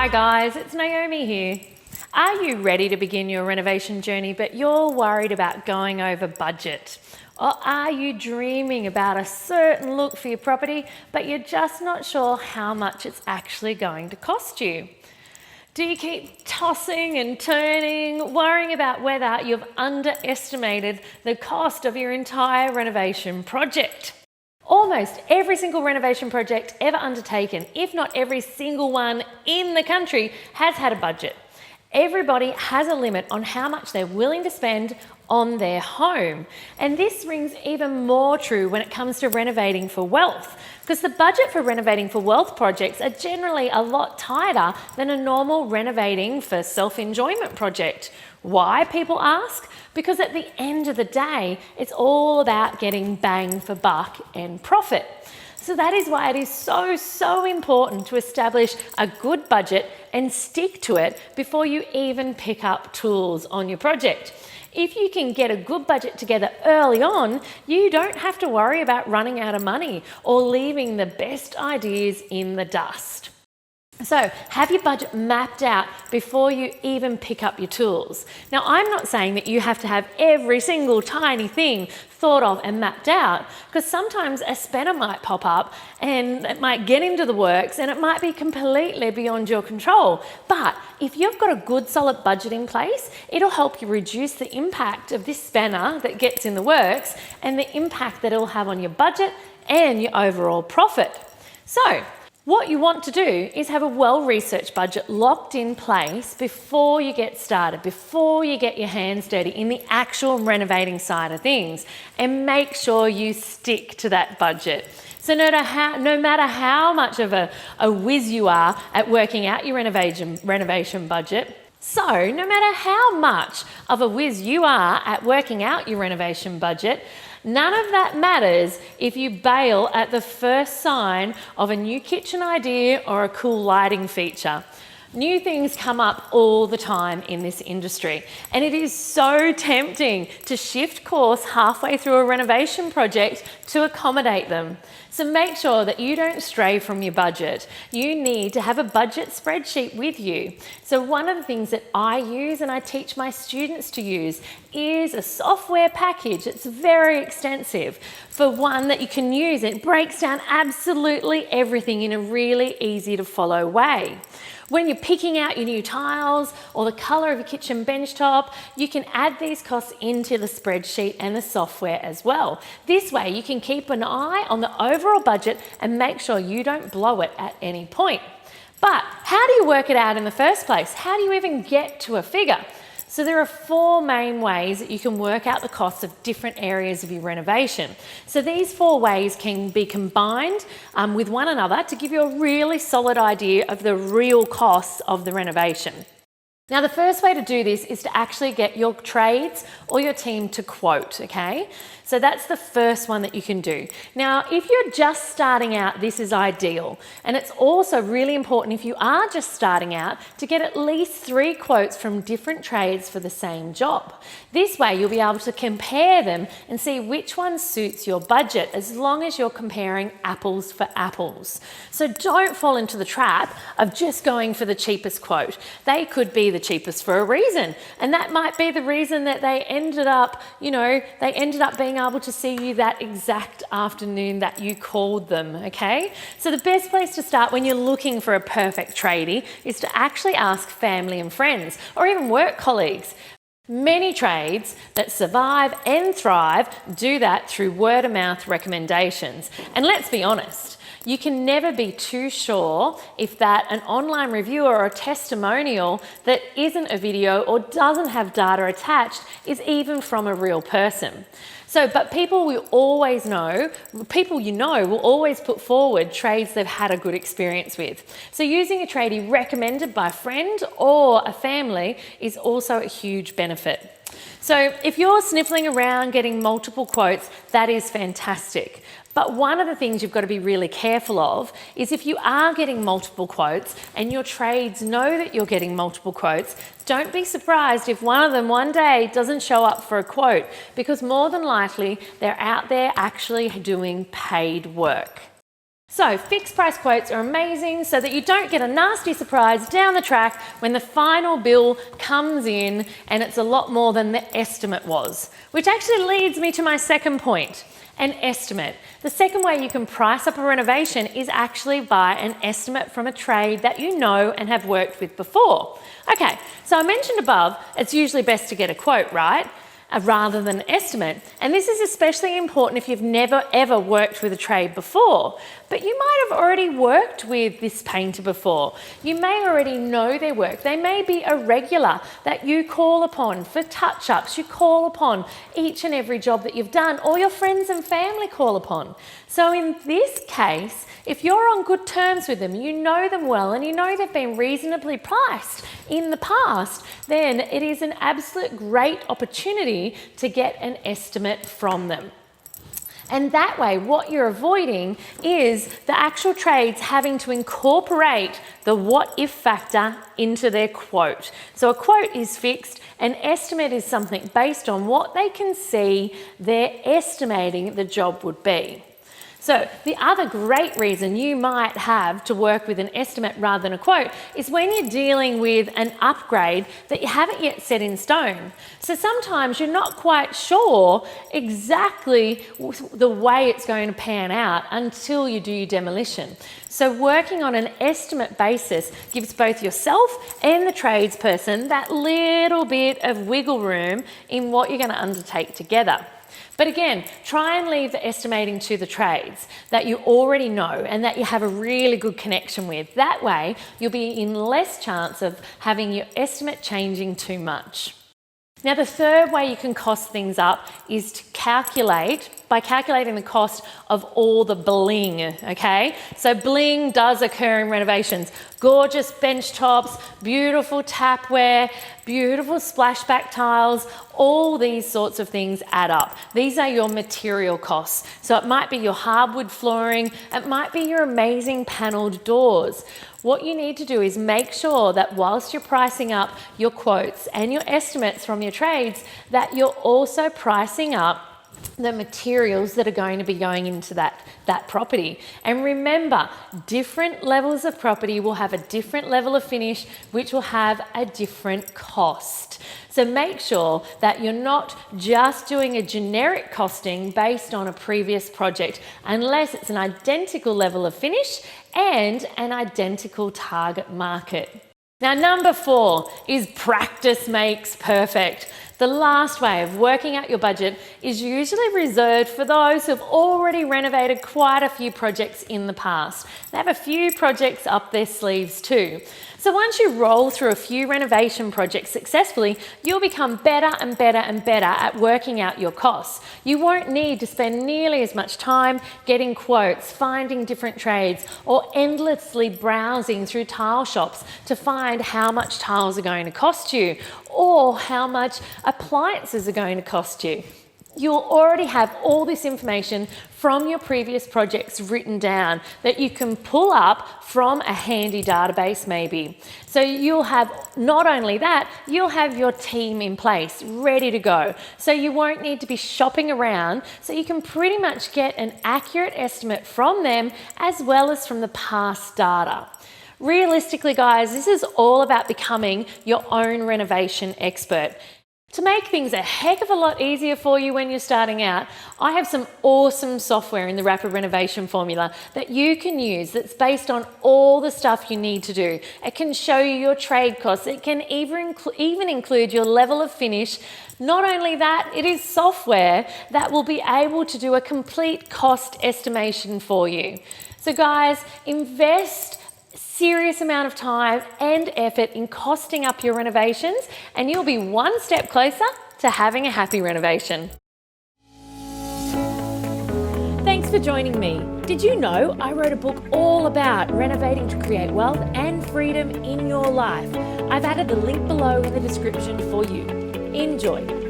Hi guys, it's Naomi here. Are you ready to begin your renovation journey but you're worried about going over budget? Or are you dreaming about a certain look for your property but you're just not sure how much it's actually going to cost you? Do you keep tossing and turning, worrying about whether you've underestimated the cost of your entire renovation project? Almost every single renovation project ever undertaken, if not every single one in the country, has had a budget. Everybody has a limit on how much they're willing to spend on their home. And this rings even more true when it comes to renovating for wealth, because the budget for renovating for wealth projects are generally a lot tighter than a normal renovating for self-enjoyment project. Why, people ask? Because at the end of the day, it's all about getting bang for buck and profit. So that is why it is so important to establish a good budget and stick to it before you even pick up tools on your project. If you can get a good budget together early on, you don't have to worry about running out of money or leaving the best ideas in the dust. So have your budget mapped out before you even pick up your tools. Now, I'm not saying that you have to have every single tiny thing thought of and mapped out, because sometimes a spanner might pop up and it might get into the works and it might be completely beyond your control. But if you've got a good solid budget in place, it'll help you reduce the impact of this spanner that gets in the works and the impact that it'll have on your budget and your overall profit. So what you want to do is have a well-researched budget locked in place before you get started, before you get your hands dirty in the actual renovating side of things, and make sure you stick to that budget. So no matter how much of a whiz you are at working out your renovation budget, so no matter how much of a whiz you are at working out your renovation budget, none of that matters if you bail at the first sign of a new kitchen idea or a cool lighting feature. New things come up all the time in this industry, and it is so tempting to shift course halfway through a renovation project to accommodate them. So make sure that you don't stray from your budget. You need to have a budget spreadsheet with you. So one of the things that I use and I teach my students to use is a software package. It's very extensive. For one that you can use, it breaks down absolutely everything in a really easy to follow way. When you're picking out your new tiles or the colour of your kitchen bench top, you can add these costs into the spreadsheet and the software as well. This way you can keep an eye on the overall budget and make sure you don't blow it at any point. But how do you work it out in the first place? How do you even get to a figure? So there are 4 main ways that you can work out the costs of different areas of your renovation. So these 4 ways can be combined with one another to give you a really solid idea of the real costs of the renovation. Now, the first way to do this is to actually get your trades or your team to quote, okay? So that's the first one that you can do. Now, if you're just starting out, this is ideal. And it's also really important if you are just starting out to get at least 3 quotes from different trades for the same job. This way, you'll be able to compare them and see which one suits your budget, as long as you're comparing apples for apples. So don't fall into the trap of just going for the cheapest quote. They could be the cheapest for a reason, and that might be the reason that they ended up being able to see you that exact afternoon that you called them, okay? So the best place to start when you're looking for a perfect tradie is to actually ask family and friends, or even work colleagues. Many trades that survive and thrive do that through word of mouth recommendations. And let's be honest, you can never be too sure if that an online reviewer or a testimonial that isn't a video or doesn't have data attached is even from a real person. But people you know will always put forward trades they've had a good experience with. So using a tradie recommended by a friend or a family is also a huge benefit. So if you're sniffling around getting multiple quotes, that is fantastic. But one of the things you've got to be really careful of is if you are getting multiple quotes and your trades know that you're getting multiple quotes, don't be surprised if one of them one day doesn't show up for a quote, because more than likely they're out there actually doing paid work. So fixed price quotes are amazing so that you don't get a nasty surprise down the track when the final bill comes in and it's a lot more than the estimate was. Which actually leads me to my second point, an estimate. The second way you can price up a renovation is actually by an estimate from a trade that you know and have worked with before. Okay, so I mentioned above, it's usually best to get a quote, right? Rather than an estimate. And this is especially important if you've never ever worked with a trade before. But you might have already worked with this painter before. You may already know their work. They may be a regular that you call upon for touch-ups. You call upon each and every job that you've done, or your friends and family call upon. So in this case, if you're on good terms with them, you know them well, and you know they've been reasonably priced in the past, then it is an absolute great opportunity to get an estimate from them. And that way, what you're avoiding is the actual trades having to incorporate the what if factor into their quote. So a quote is fixed, an estimate is something based on what they can see they're estimating the job would be. So the other great reason you might have to work with an estimate rather than a quote is when you're dealing with an upgrade that you haven't yet set in stone. So sometimes you're not quite sure exactly the way it's going to pan out until you do your demolition. So working on an estimate basis gives both yourself and the tradesperson that little bit of wiggle room in what you're going to undertake together. But again, try and leave the estimating to the trades that you already know and that you have a really good connection with. That way, you'll be in less chance of having your estimate changing too much. Now, the third way you can cost things up is to calculate by calculating the cost of all the bling, okay? So bling does occur in renovations. Gorgeous bench tops, beautiful tapware, beautiful splashback tiles, all these sorts of things add up. These are your material costs. So it might be your hardwood flooring, it might be your amazing panelled doors. What you need to do is make sure that whilst you're pricing up your quotes and your estimates from your trades, that you're also pricing up the materials that are going to be going into that property. And remember, different levels of property will have a different level of finish, which will have a different cost. So make sure that you're not just doing a generic costing based on a previous project, unless it's an identical level of finish and an identical target market. Now, number 4 is practice makes perfect. The last way of working out your budget is usually reserved for those who've already renovated quite a few projects in the past. They have a few projects up their sleeves too. So once you roll through a few renovation projects successfully, you'll become better and better and better at working out your costs. You won't need to spend nearly as much time getting quotes, finding different trades, or endlessly browsing through tile shops to find how much tiles are going to cost you or how much appliances are going to cost you. You'll already have all this information from your previous projects written down that you can pull up from a handy database maybe. So you'll have not only that, you'll have your team in place, ready to go. So you won't need to be shopping around, so you can pretty much get an accurate estimate from them as well as from the past data. Realistically, guys, this is all about becoming your own renovation expert. To make things a heck of a lot easier for you when you're starting out, I have some awesome software in the Rapid Renovation Formula that you can use that's based on all the stuff you need to do. It can show you your trade costs. It can even include your level of finish. Not only that, it is software that will be able to do a complete cost estimation for you. So guys, invest serious amount of time and effort in costing up your renovations, and you'll be one step closer to having a happy renovation. Thanks for joining me. Did you know I wrote a book all about renovating to create wealth and freedom in your life? I've added the link below in the description for you. Enjoy.